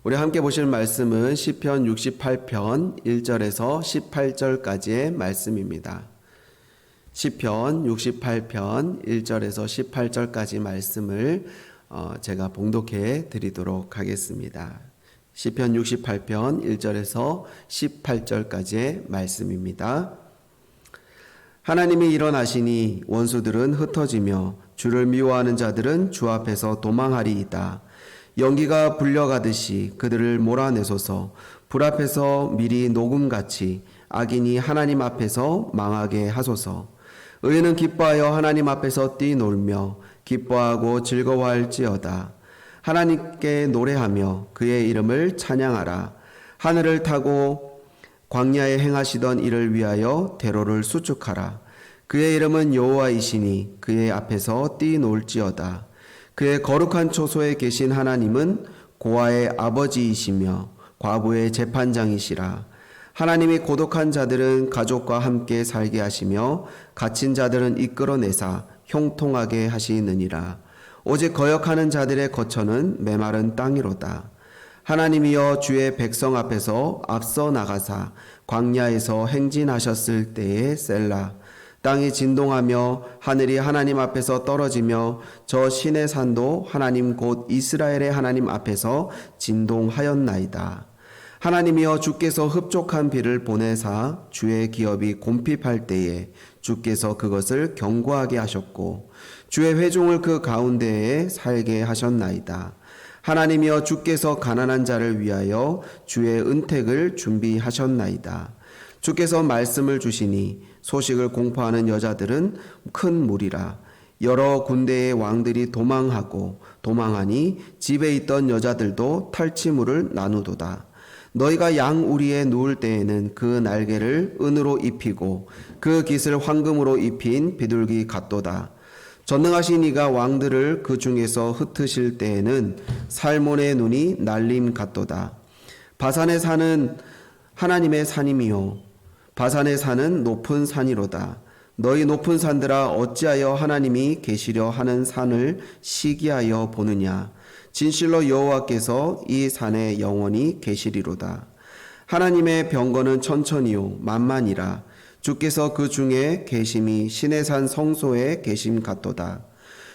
우리 함께 보실 말씀은 시편 68편 1절에서 18절까지의 말씀입니다. 시편 68편 1절에서 18절까지 말씀을 제가 봉독해 드리도록 하겠습니다. 시편 68편 1절에서 18절까지의 말씀입니다. 하나님이 일어나시니 원수들은 흩어지며 주를 미워하는 자들은 주 앞에서 도망하리이다. 연기가 불려가듯이 그들을 몰아내소서. 불 앞에서 밀이 녹음같이 악인이 하나님 앞에서 망하게 하소서. 의인은 기뻐하여 하나님 앞에서 뛰놀며 기뻐하고 즐거워할지어다. 하나님께 노래하며 그의 이름을 찬양하라. 하늘을 타고 광야에 행하시던 이를 위하여 대로를 수축하라. 그의 이름은 여호와이시니 그의 앞에서 뛰놀지어다. 그의 거룩한 초소에 계신 하나님은 고아의 아버지이시며 과부의 재판장이시라. 하나님이 고독한 자들은 가족과 함께 살게 하시며 갇힌 자들은 이끌어내사 형통하게 하시느니라. 오직 거역하는 자들의 거처는 메마른 땅이로다. 하나님이여 주의 백성 앞에서 앞서 나가사 광야에서 행진하셨을 때에 셀라. 땅이 진동하며 하늘이 하나님 앞에서 떨어지며 저 신의 산도 하나님 곧 이스라엘의 하나님 앞에서 진동하였나이다. 하나님이여 주께서 흡족한 비를 보내사 주의 기업이 곰핍할 때에 주께서 그것을 견고하게 하셨고 주의 회중을 그 가운데에 살게 하셨나이다. 하나님이여 주께서 가난한 자를 위하여 주의 은택을 준비하셨나이다. 주께서 말씀을 주시니 소식을 공포하는 여자들은 큰 무리라. 여러 군대의 왕들이 도망하니 집에 있던 여자들도 탈취물을 나누도다. 너희가 양우리에 누울 때에는 그 날개를 은으로 입히고 그 깃을 황금으로 입힌 비둘기 같도다. 전능하신 이가 왕들을 그 중에서 흩으실 때에는 살몬의 눈이 날림 같도다. 바산의 산은 하나님의 산임이요 바산의 산은 높은 산이로다. 너희 높은 산들아 어찌하여 하나님이 계시려 하는 산을 시기하여 보느냐. 진실로 여호와께서 이 산에 영원히 계시리로다. 하나님의 병거는 천천히요 만만이라. 주께서 그 중에 계심이 신의 산 성소에 계심 같도다.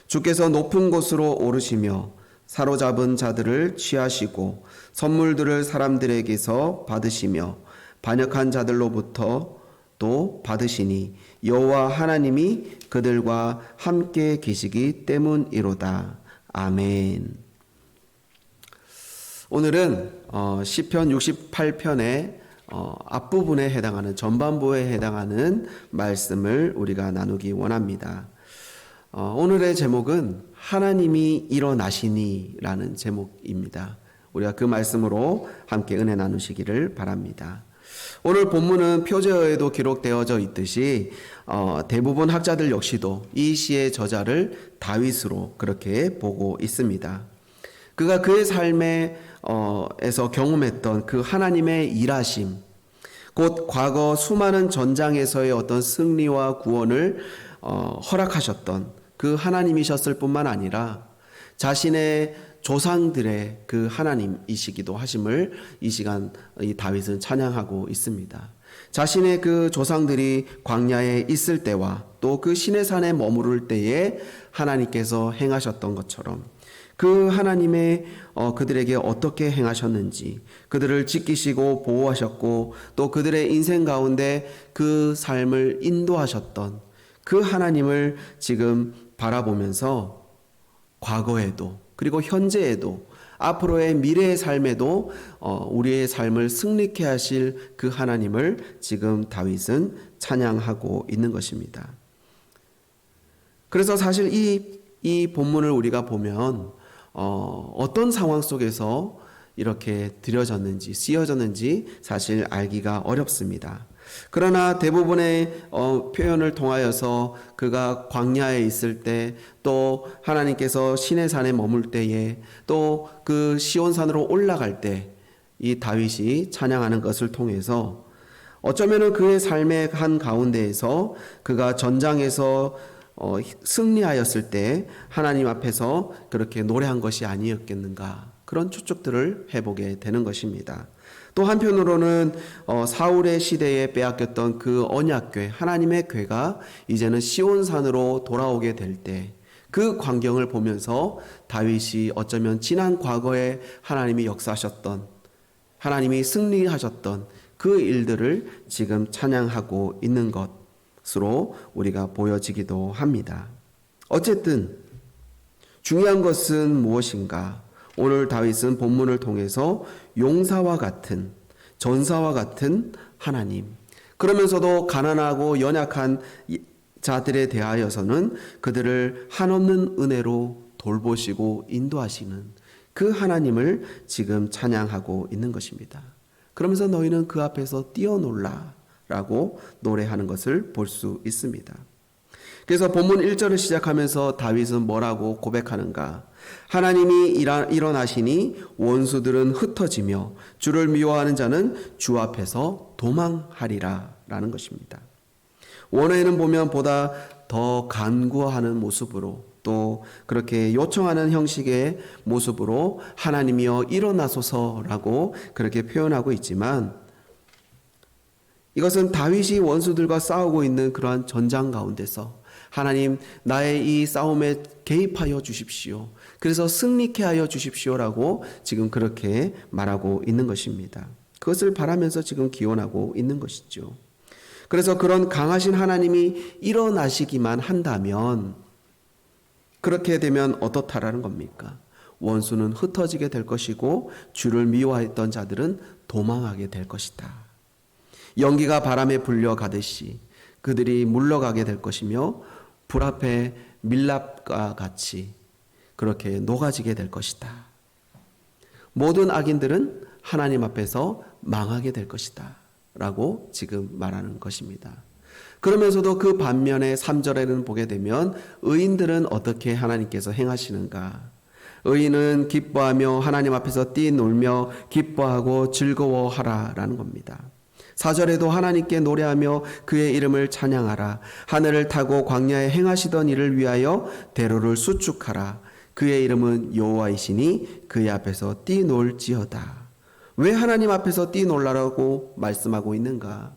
주께서 높은 곳으로 오르시며 사로잡은 자들을 취하시고 선물들을 사람들에게서 받으시며 반역한 자들로부터 또 받으시니 여호와 하나님이 그들과 함께 계시기 때문이로다. 아멘. 오늘은 시편 68편의 앞부분에 해당하는 전반부에 해당하는 말씀을 우리가 나누기 원합니다. 오늘의 제목은 하나님이 일어나시니 라는 제목입니다. 우리가 그 말씀으로 함께 은혜 나누시기를 바랍니다. 오늘 본문은 표제어에도 기록되어져 있듯이 대부분 학자들 역시도 이 시의 저자를 다윗으로 그렇게 보고 있습니다. 그가 그의 삶에서 경험했던 그 하나님의 일하심, 곧 과거 수많은 전장에서의 어떤 승리와 구원을 허락하셨던 그 하나님이셨을 뿐만 아니라 자신의 조상들의 그 하나님이시기도 하심을 이 시간 이 다윗은 찬양하고 있습니다. 자신의 그 조상들이 광야에 있을 때와 또 그 시내 산에 머무를 때에 하나님께서 행하셨던 것처럼 그 하나님의 그들에게 어떻게 행하셨는지, 그들을 지키시고 보호하셨고 또 그들의 인생 가운데 그 삶을 인도하셨던 그 하나님을 지금 바라보면서 과거에도 그리고 현재에도 앞으로의 미래의 삶에도 우리의 삶을 승리케 하실 그 하나님을 지금 다윗은 찬양하고 있는 것입니다. 그래서 사실 이 본문을 우리가 보면 어떤 상황 속에서 이렇게 드려졌는지 쓰여졌는지 사실 알기가 어렵습니다. 그러나 대부분의 표현을 통하여서 그가 광야에 있을 때, 또 하나님께서 시내 산에 머물 때에, 또 그 시온산으로 올라갈 때 이 다윗이 찬양하는 것을 통해서 어쩌면은 그의 삶의 한 가운데에서 그가 전장에서 승리하였을 때 하나님 앞에서 그렇게 노래한 것이 아니었겠는가, 그런 추측들을 해보게 되는 것입니다. 또 한편으로는 사울의 시대에 빼앗겼던 그 언약궤, 하나님의 궤가 이제는 시온산으로 돌아오게 될 때 그 광경을 보면서 다윗이 어쩌면 지난 과거에 하나님이 역사하셨던, 하나님이 승리하셨던 그 일들을 지금 찬양하고 있는 것으로 우리가 보여지기도 합니다. 어쨌든 중요한 것은 무엇인가? 오늘 다윗은 본문을 통해서 용사와 같은, 전사와 같은 하나님, 그러면서도 가난하고 연약한 자들에 대하여서는 그들을 한없는 은혜로 돌보시고 인도하시는 그 하나님을 지금 찬양하고 있는 것입니다. 그러면서 너희는 그 앞에서 뛰어놀라 라고 노래하는 것을 볼 수 있습니다. 그래서 본문 1절을 시작하면서 다윗은 뭐라고 고백하는가? 하나님이 일어나시니 원수들은 흩어지며 주를 미워하는 자는 주 앞에서 도망하리라 라는 것입니다. 원어에는 보면 보다 더 간구하는 모습으로 또 그렇게 요청하는 형식의 모습으로 하나님이여 일어나소서라고 그렇게 표현하고 있지만 이것은 다윗이 원수들과 싸우고 있는 그러한 전장 가운데서 하나님 나의 이 싸움에 개입하여 주십시오. 그래서 승리케 하여 주십시오라고 지금 그렇게 말하고 있는 것입니다. 그것을 바라면서 지금 기원하고 있는 것이죠. 그래서 그런 강하신 하나님이 일어나시기만 한다면 그렇게 되면 어떻다라는 겁니까? 원수는 흩어지게 될 것이고 주를 미워했던 자들은 도망하게 될 것이다. 연기가 바람에 불려가듯이 그들이 물러가게 될 것이며 불 앞에 밀랍과 같이 그렇게 녹아지게 될 것이다. 모든 악인들은 하나님 앞에서 망하게 될 것이다 라고 지금 말하는 것입니다. 그러면서도 그 반면에 3절에는 보게 되면 의인들은 어떻게 하나님께서 행하시는가? 의인은 기뻐하며 하나님 앞에서 뛰놀며 기뻐하고 즐거워하라 라는 겁니다. 4절에도 하나님께 노래하며 그의 이름을 찬양하라. 하늘을 타고 광야에 행하시던 일을 위하여 대로를 수축하라. 그의 이름은 여호와이시니 그의 앞에서 뛰놀지어다. 왜 하나님 앞에서 뛰놀라라고 말씀하고 있는가?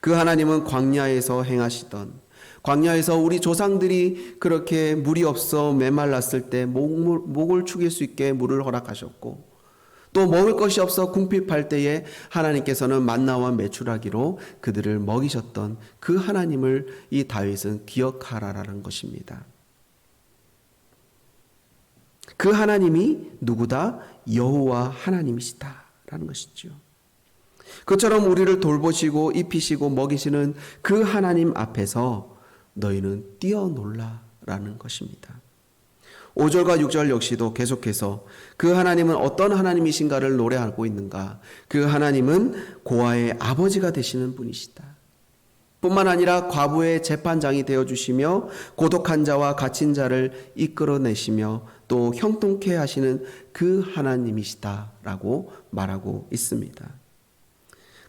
그 하나님은 광야에서 행하시던, 광야에서 우리 조상들이 그렇게 물이 없어 메말랐을 때 목을 축일 수 있게 물을 허락하셨고 또 먹을 것이 없어 궁핍할 때에 하나님께서는 만나와 메추라기로 그들을 먹이셨던 그 하나님을 이 다윗은 기억하라라는 것입니다. 그 하나님이 누구다? 여호와 하나님이시다라는 것이죠. 그처럼 우리를 돌보시고 입히시고 먹이시는 그 하나님 앞에서 너희는 뛰어놀라라는 것입니다. 5절과 6절 역시도 계속해서 그 하나님은 어떤 하나님이신가를 노래하고 있는가? 그 하나님은 고아의 아버지가 되시는 분이시다. 뿐만 아니라 과부의 재판장이 되어주시며 고독한 자와 갇힌 자를 이끌어내시며 또 형통케 하시는 그 하나님이시다라고 말하고 있습니다.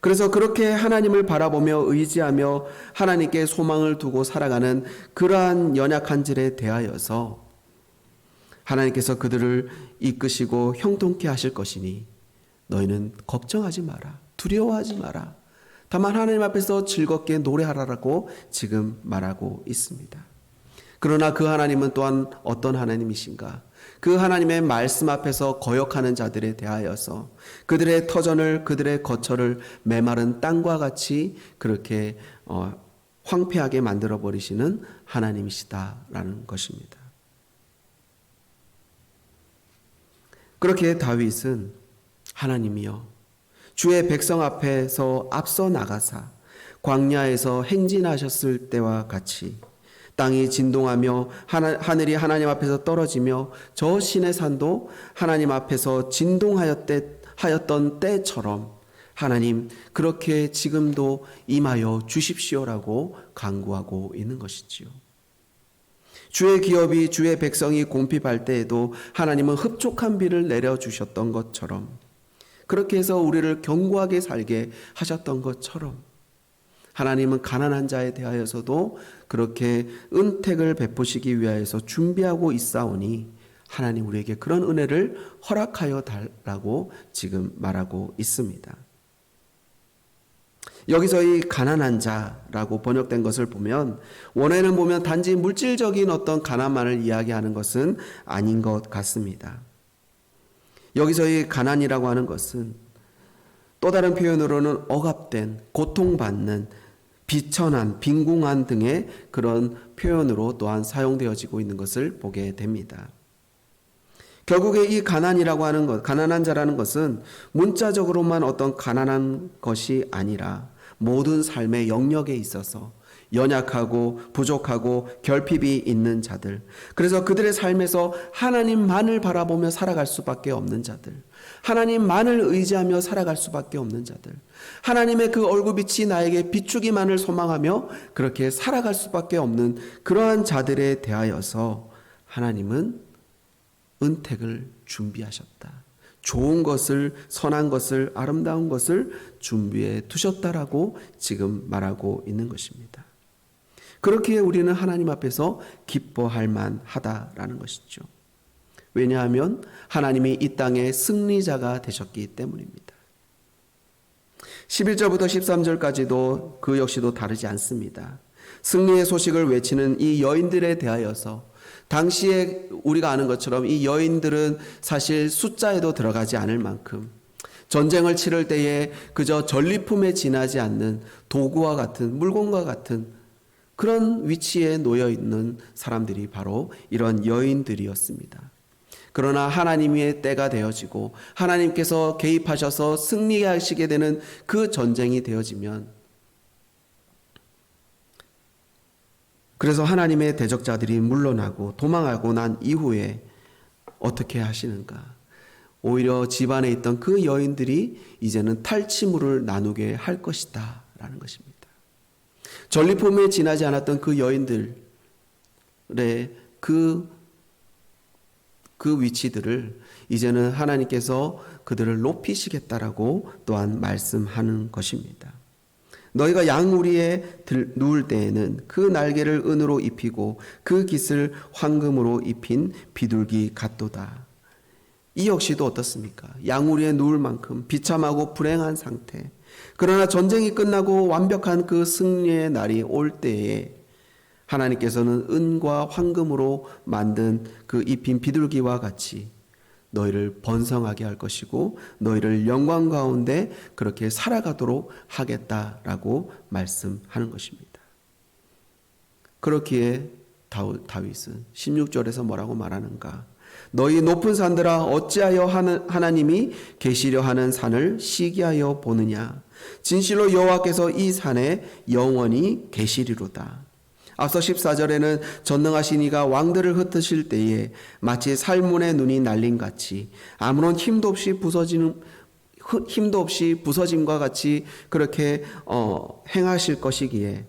그래서 그렇게 하나님을 바라보며 의지하며 하나님께 소망을 두고 살아가는 그러한 연약한 자들에 대하여서 하나님께서 그들을 이끄시고 형통케 하실 것이니 너희는 걱정하지 마라. 두려워하지 마라. 다만 하나님 앞에서 즐겁게 노래하라라고 지금 말하고 있습니다. 그러나 그 하나님은 또한 어떤 하나님이신가? 그 하나님의 말씀 앞에서 거역하는 자들에 대하여서 그들의 터전을, 그들의 거처를 메마른 땅과 같이 그렇게 황폐하게 만들어버리시는 하나님이시다라는 것입니다. 그렇게 다윗은 하나님이여 주의 백성 앞에서 앞서 나가사 광야에서 행진하셨을 때와 같이 땅이 진동하며 하늘이 하나님 앞에서 떨어지며 저 신의 산도 하나님 앞에서 진동하였던 때처럼 하나님 그렇게 지금도 임하여 주십시오라고 간구하고 있는 것이지요. 주의 기업이 주의 백성이 궁핍할 때에도 하나님은 흡족한 비를 내려주셨던 것처럼 그렇게 해서 우리를 견고하게 살게 하셨던 것처럼 하나님은 가난한 자에 대하여서도 그렇게 은택을 베푸시기 위하여서 준비하고 있사오니 하나님 우리에게 그런 은혜를 허락하여 달라고 지금 말하고 있습니다. 여기서 이 가난한 자라고 번역된 것을 보면 원어에는 보면 단지 물질적인 어떤 가난만을 이야기하는 것은 아닌 것 같습니다. 여기서 이 가난이라고 하는 것은 또 다른 표현으로는 억압된, 고통받는, 비천한, 빈궁한 등의 그런 표현으로 또한 사용되어지고 있는 것을 보게 됩니다. 결국에 이 가난이라고 하는 것, 가난한 자라는 것은 문자적으로만 어떤 가난한 것이 아니라 모든 삶의 영역에 있어서 연약하고 부족하고 결핍이 있는 자들, 그래서 그들의 삶에서 하나님만을 바라보며 살아갈 수밖에 없는 자들, 하나님만을 의지하며 살아갈 수밖에 없는 자들, 하나님의 그 얼굴빛이 나에게 비추기만을 소망하며 그렇게 살아갈 수밖에 없는 그러한 자들에 대하여서 하나님은 은택을 준비하셨다. 좋은 것을, 선한 것을, 아름다운 것을 준비해 두셨다라고 지금 말하고 있는 것입니다. 그렇기에 우리는 하나님 앞에서 기뻐할 만하다라는 것이죠. 왜냐하면 하나님이 이 땅의 승리자가 되셨기 때문입니다. 11절부터 13절까지도 그 역시도 다르지 않습니다. 승리의 소식을 외치는 이 여인들에 대하여서 당시에 우리가 아는 것처럼 이 여인들은 사실 숫자에도 들어가지 않을 만큼 전쟁을 치를 때에 그저 전리품에 지나지 않는 도구와 같은, 물건과 같은 그런 위치에 놓여 있는 사람들이 바로 이런 여인들이었습니다. 그러나 하나님의 때가 되어지고 하나님께서 개입하셔서 승리하시게 되는 그 전쟁이 되어지면, 그래서 하나님의 대적자들이 물러나고 도망하고 난 이후에 어떻게 하시는가? 오히려 집안에 있던 그 여인들이 이제는 탈취물을 나누게 할 것이다 라는 것입니다. 전리품에 지나지 않았던 그 여인들의 그 위치들을 이제는 하나님께서 그들을 높이시겠다라고 또한 말씀하는 것입니다. 너희가 양우리에 누울 때에는 그 날개를 은으로 입히고 그 깃을 황금으로 입힌 비둘기 같도다. 이 역시도 어떻습니까? 양우리에 누울 만큼 비참하고 불행한 상태. 그러나 전쟁이 끝나고 완벽한 그 승리의 날이 올 때에 하나님께서는 은과 황금으로 만든 그 입힌 비둘기와 같이 너희를 번성하게 할 것이고 너희를 영광 가운데 그렇게 살아가도록 하겠다라고 말씀하는 것입니다. 그렇기에 다윗은 16절에서 뭐라고 말하는가? 너희 높은 산들아 어찌하여 하나님이 계시려 하는 산을 시기하여 보느냐? 진실로 여호와께서 이 산에 영원히 계시리로다. 앞서 14절에는 전능하신 이가 왕들을 흩으실 때에 마치 살문의 눈이 날린 같이 아무런 힘도 없이 부서짐과 같이 그렇게 행하실 것이기에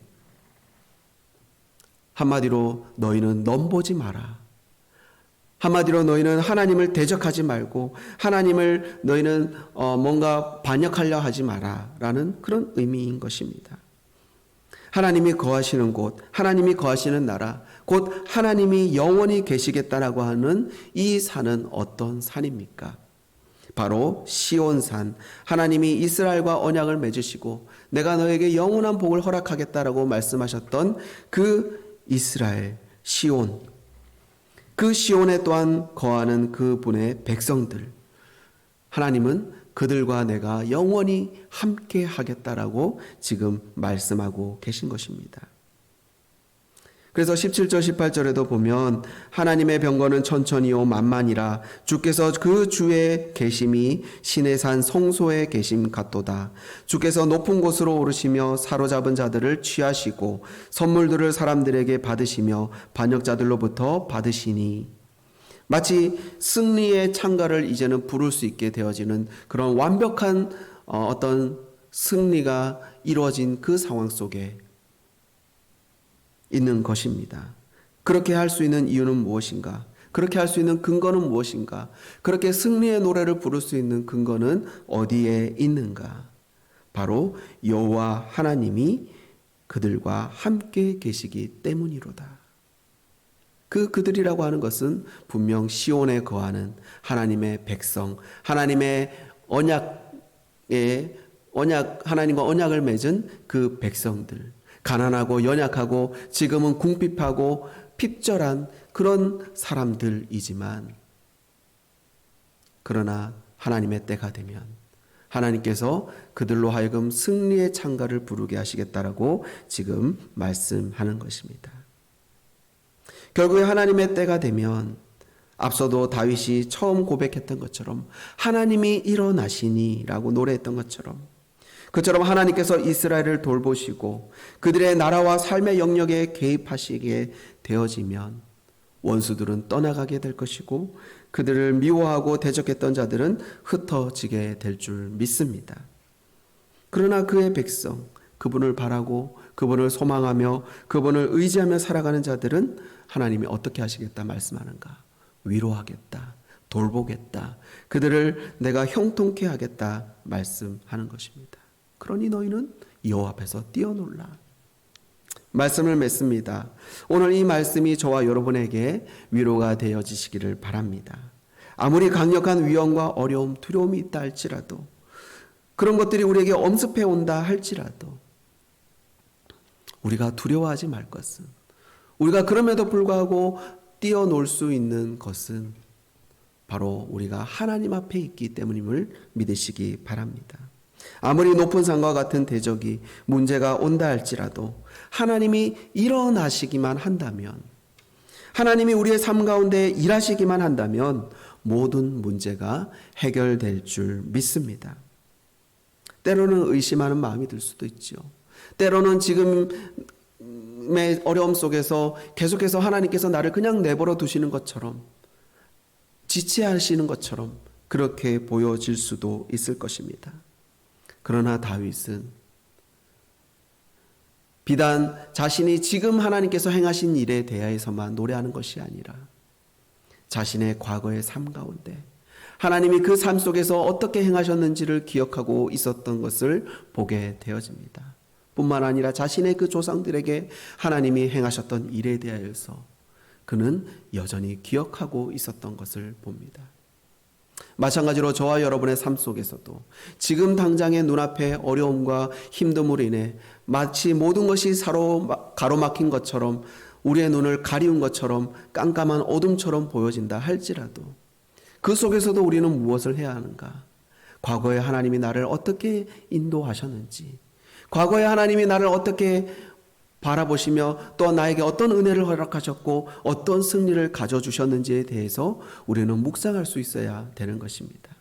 한마디로 너희는 넘보지 마라. 한마디로 너희는 하나님을 대적하지 말고 하나님을 너희는 뭔가 반역하려 하지 마라 라는 그런 의미인 것입니다. 하나님이 거하시는 곳, 하나님이 거하시는 나라, 곧 하나님이 영원히 계시겠다라고 하는 이 산은 어떤 산입니까? 바로 시온산, 하나님이 이스라엘과 언약을 맺으시고 내가 너에게 영원한 복을 허락하겠다라고 말씀하셨던 그 이스라엘, 시온, 그 시온에 또한 거하는 그분의 백성들, 하나님은 그들과 내가 영원히 함께 하겠다라고 지금 말씀하고 계신 것입니다. 그래서 17절 18절에도 보면 하나님의 병거는 천천히요 만만이라 주께서 그 주의 계심이 신의 산 성소의 계심 같도다. 주께서 높은 곳으로 오르시며 사로잡은 자들을 취하시고 선물들을 사람들에게 받으시며 반역자들로부터 받으시니, 마치 승리의 창가를 이제는 부를 수 있게 되어지는 그런 완벽한 어떤 승리가 이루어진 그 상황 속에 있는 것입니다. 그렇게 할 수 있는 이유는 무엇인가? 그렇게 할 수 있는 근거는 무엇인가? 그렇게 승리의 노래를 부를 수 있는 근거는 어디에 있는가? 바로 여호와 하나님이 그들과 함께 계시기 때문이로다. 그들이라고 하는 것은 분명 시온에 거하는 하나님의 백성, 하나님의 하나님과 언약을 맺은 그 백성들, 가난하고 연약하고 지금은 궁핍하고 핍절한 그런 사람들이지만, 그러나 하나님의 때가 되면 하나님께서 그들로 하여금 승리의 창가를 부르게 하시겠다라고 지금 말씀하는 것입니다. 결국에 하나님의 때가 되면 앞서도 다윗이 처음 고백했던 것처럼 하나님이 일어나시니 라고 노래했던 것처럼, 그처럼 하나님께서 이스라엘을 돌보시고 그들의 나라와 삶의 영역에 개입하시게 되어지면 원수들은 떠나가게 될 것이고 그들을 미워하고 대적했던 자들은 흩어지게 될 줄 믿습니다. 그러나 그의 백성, 그분을 바라고 그분을 소망하며 그분을 의지하며 살아가는 자들은 하나님이 어떻게 하시겠다 말씀하는가? 위로하겠다, 돌보겠다, 그들을 내가 형통케 하겠다 말씀하는 것입니다. 그러니 너희는 여호와 앞에서 뛰어놀라. 말씀을 맺습니다. 오늘 이 말씀이 저와 여러분에게 위로가 되어지시기를 바랍니다. 아무리 강력한 위험과 어려움, 두려움이 있다 할지라도, 그런 것들이 우리에게 엄습해 온다 할지라도 우리가 두려워하지 말 것은, 우리가 그럼에도 불구하고 뛰어놀 수 있는 것은 바로 우리가 하나님 앞에 있기 때문임을 믿으시기 바랍니다. 아무리 높은 산과 같은 대적이 문제가 온다 할지라도 하나님이 일어나시기만 한다면, 하나님이 우리의 삶 가운데 일하시기만 한다면 모든 문제가 해결될 줄 믿습니다. 때로는 의심하는 마음이 들 수도 있죠. 때로는 지금의 어려움 속에서 계속해서 하나님께서 나를 그냥 내버려 두시는 것처럼, 지체하시는 것처럼 그렇게 보여질 수도 있을 것입니다. 그러나 다윗은 비단 자신이 지금 하나님께서 행하신 일에 대하여서만 노래하는 것이 아니라 자신의 과거의 삶 가운데 하나님이 그 삶 속에서 어떻게 행하셨는지를 기억하고 있었던 것을 보게 되어집니다. 뿐만 아니라 자신의 그 조상들에게 하나님이 행하셨던 일에 대하여서 그는 여전히 기억하고 있었던 것을 봅니다. 마찬가지로 저와 여러분의 삶 속에서도 지금 당장의 눈앞에 어려움과 힘듦으로 인해 마치 모든 것이 가로막힌 것처럼, 우리의 눈을 가리운 것처럼 깜깜한 어둠처럼 보여진다 할지라도 그 속에서도 우리는 무엇을 해야 하는가? 과거에 하나님이 나를 어떻게 인도하셨는지, 과거에 하나님이 나를 어떻게 바라보시며 또 나에게 어떤 은혜를 허락하셨고 어떤 승리를 가져주셨는지에 대해서 우리는 묵상할 수 있어야 되는 것입니다.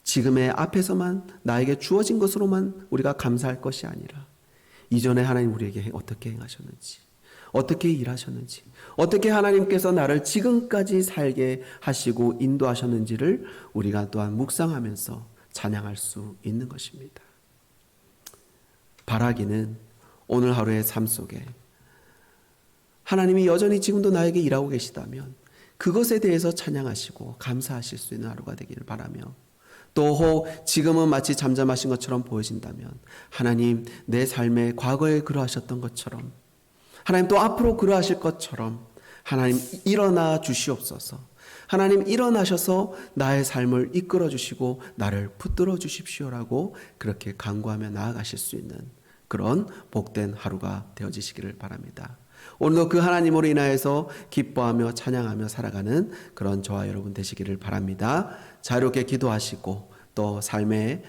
지금의 앞에서만 나에게 주어진 것으로만 우리가 감사할 것이 아니라 이전에 하나님 우리에게 어떻게 행하셨는지, 어떻게 일하셨는지, 어떻게 하나님께서 나를 지금까지 살게 하시고 인도하셨는지를 우리가 또한 묵상하면서 찬양할 수 있는 것입니다. 바라기는 오늘 하루의 삶 속에 하나님이 여전히 지금도 나에게 일하고 계시다면 그것에 대해서 찬양하시고 감사하실 수 있는 하루가 되기를 바라며, 또 지금은 마치 잠잠하신 것처럼 보여진다면 하나님, 내 삶에 과거에 그러하셨던 것처럼, 하나님 또 앞으로 그러하실 것처럼 하나님 일어나 주시옵소서. 하나님 일어나셔서 나의 삶을 이끌어 주시고 나를 붙들어 주십시오라고 그렇게 간구하며 나아가실 수 있는 그런 복된 하루가 되어지시기를 바랍니다. 오늘도 그 하나님으로 인하여서 기뻐하며 찬양하며 살아가는 그런 저와 여러분 되시기를 바랍니다. 자유롭게 기도하시고 또 삶의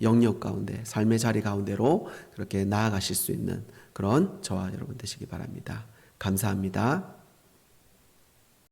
영역 가운데, 삶의 자리 가운데로 그렇게 나아가실 수 있는 그런 저와 여러분 되시기 바랍니다. 감사합니다.